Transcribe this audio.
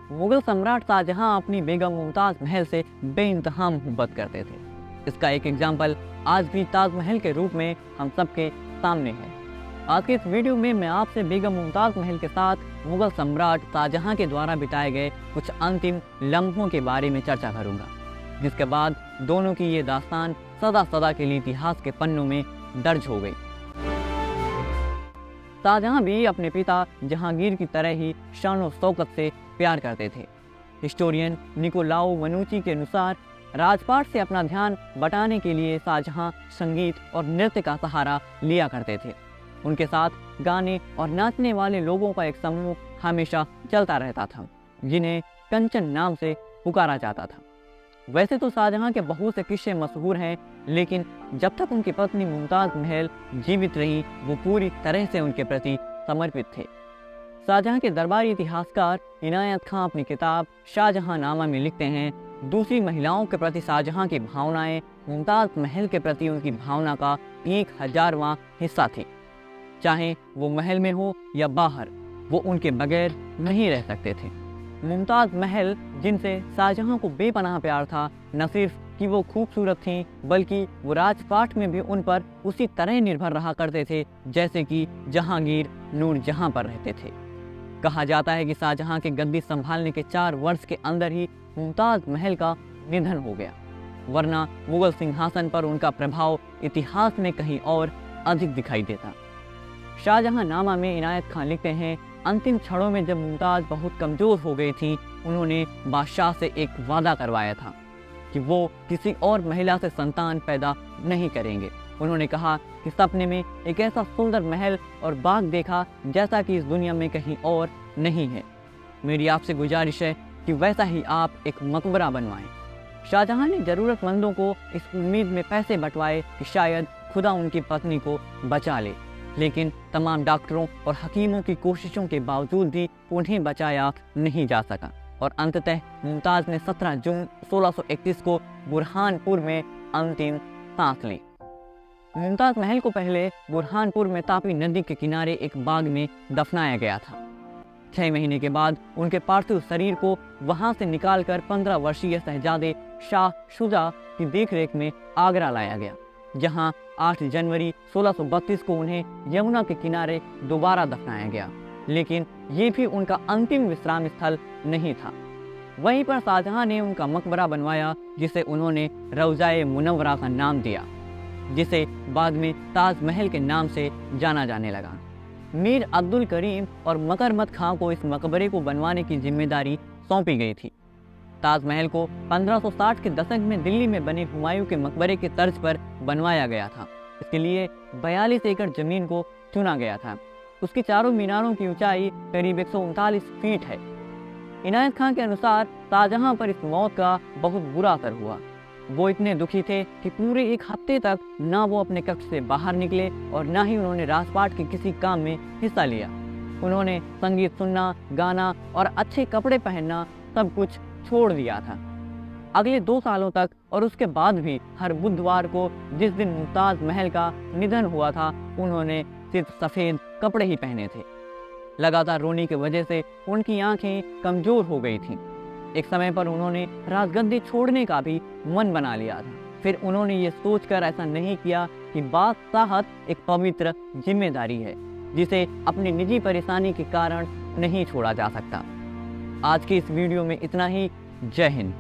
मुगल सम्राट शाहजहां अपनी बेगम मुमताज महल से बेइंतहा मोहब्बत करते थे। इसका एक एग्जाम्पल आज भी ताजमहल के रूप में हम सबके सामने है। आज के इस वीडियो में मैं आपसे बेगम मुमताज महल के साथ मुगल सम्राट शाहजहां के द्वारा बिताए गए कुछ अंतिम लम्हों के बारे में चर्चा करूंगा, जिसके बाद दोनों की ये दास्तान सदा सदा के लिए इतिहास के पन्नों में दर्ज हो गई। शाहजहां भी अपने पिता जहांगीर की तरह ही शान और शौकत से प्यार करते थे। हिस्टोरियन निकोलाओ मनुची के अनुसार राजपाट से अपना ध्यान बटाने के लिए शाहजहां संगीत और नृत्य का सहारा लिया करते थे। उनके साथ गाने और नाचने वाले लोगों का एक समूह हमेशा चलता रहता था, जिन्हें कंचन नाम से पुकारा जाता था। वैसे तो शाहजहां के बहुत से किस्से मशहूर हैं, लेकिन जब तक उनकी पत्नी मुमताज महल जीवित रही वो पूरी तरह से उनके प्रति समर्पित थे। शाहजहां के दरबारी इतिहासकार इनायत खां अपनी किताब शाहजहां नामा में लिखते हैं, दूसरी महिलाओं के प्रति शाहजहां की भावनाएं मुमताज महल के प्रति उनकी भावना का 1000वां हिस्सा थी। चाहे वो महल में हो या बाहर, वो उनके बगैर नहीं रह सकते थे। मुमताज महल, जिनसे शाहजहां को बेपनाह प्यार था, न सिर्फ कि वो खूबसूरत थीं, बल्कि वो राजपाट में भी उन पर उसी तरह निर्भर रहा करते थे जैसे कि जहांगीर नूरजहां पर रहते थे। कहा जाता है कि शाहजहां के गद्दी संभालने के 4 वर्ष के अंदर ही मुमताज महल का निधन हो गया, वरना मुगल सिंहासन पर उनका प्रभाव इतिहास में कहीं और अधिक दिखाई देता। शाहजहां नामा में इनायत खां लिखते हैं, अंतिम क्षणों में जब मुमताज बहुत कमजोर हो गई थी, उन्होंने बादशाह से एक वादा करवाया था कि वो किसी और महिला से संतान पैदा नहीं करेंगे। उन्होंने कहा कि सपने में एक ऐसा सुंदर महल और बाग देखा जैसा कि इस दुनिया में कहीं और नहीं है। मेरी आपसे गुजारिश है कि वैसा ही आप एक मकबरा बनवाएं। शाहजहां ने ज़रूरतमंदों को इस उम्मीद में पैसे बंटवाए कि शायद खुदा उनकी पत्नी को बचा ले, लेकिन तमाम डॉक्टरों और हकीमों की कोशिशों के बावजूद भी उन्हें बचाया नहीं जा सका और अंततः मुमताज़ ने 17 जून 1631 को बुरहानपुर में अंतिम सांस ली। मुमताज़ महल को पहले बुरहानपुर में तापी नदी के किनारे एक बाग में दफनाया गया था। 6 महीने के बाद उनके पार्थिव शरीर को वहां से निकालकर 15 वर्षीय शहजादे शाह शुजा की देखरेख में आगरा लाया गया, जहां 8 जनवरी 1632 को उन्हें यमुना के किनारे दोबारा दफनाया गया। लेकिन ये भी उनका अंतिम विश्राम स्थल नहीं था। वहीं पर शाहजहां ने उनका मकबरा बनवाया, जिसे उन्होंने रौज़ाए मुनव्वरा का नाम दिया, जिसे बाद में ताजमहल के नाम से जाना जाने लगा। मीर अब्दुल करीम और मकरमत खां को इस मकबरे को बनवाने की जिम्मेदारी सौंपी गई थी। ताजमहल को 1560 के दशक में दिल्ली में बने हुमायूं के मकबरे के तर्ज पर बनवाया गया था। इसके लिए 42 एकड़ जमीन को चुना गया था। उसके चारों मीनारों की ऊंचाई करीब 139 फीट है। इनायत खां के अनुसार शाहजहां पर इस मौत का बहुत बुरा असर हुआ। वो इतने दुखी थे कि पूरे 1 हफ्ते तक ना वो अपने कक्ष से बाहर निकले और ना ही उन्होंने राजपाट के किसी काम में हिस्सा लिया। उन्होंने संगीत सुनना, गाना और अच्छे कपड़े पहनना सब कुछ छोड़ दिया था। अगले 2 सालों तक और उसके बाद भी हर बुधवार को, जिस दिन मुमताज महल का निधन हुआ था, उन्होंने सिर्फ सफ़ेद कपड़े ही पहने थे। लगातार रोने की वजह से उनकी आंखें कमज़ोर हो गई थीं। एक समय पर उन्होंने राजगद्दी छोड़ने का भी मन बना लिया था। फिर उन्होंने ये सोचकर ऐसा नहीं किया कि बादशाहत एक पवित्र जिम्मेदारी है, जिसे अपनी निजी परेशानी के कारण नहीं छोड़ा जा सकता। आज की इस वीडियो में इतना ही। जय हिंद।